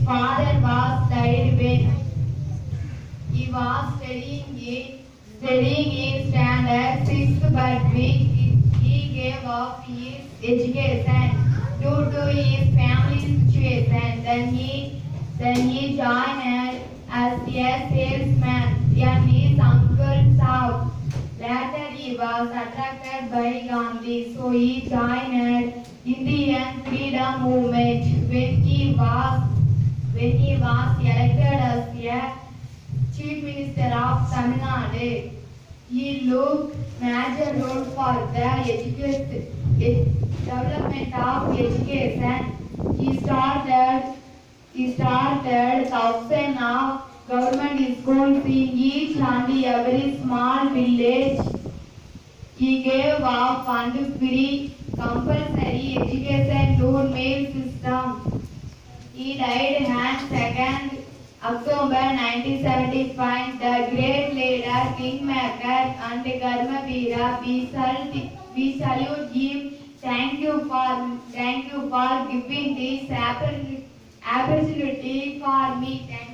father was died when he was studying in standard 6th, but he gave up his education due to his family situation. Then he joined as a salesman in his uncle's shop. Later he was attracted by Gandhi, so he joined Indian freedom movement. When he was elected as a Chief Minister of Tamil Nadu, he took major role for the development of education. He started thousands of government schools in each and every small village. He gave a fund-free compulsory education to male system. He died on 2nd October 1975. The great leader, kingmaker and Dharmavira, we salute him. Thank you for giving this opportunity for me. Thank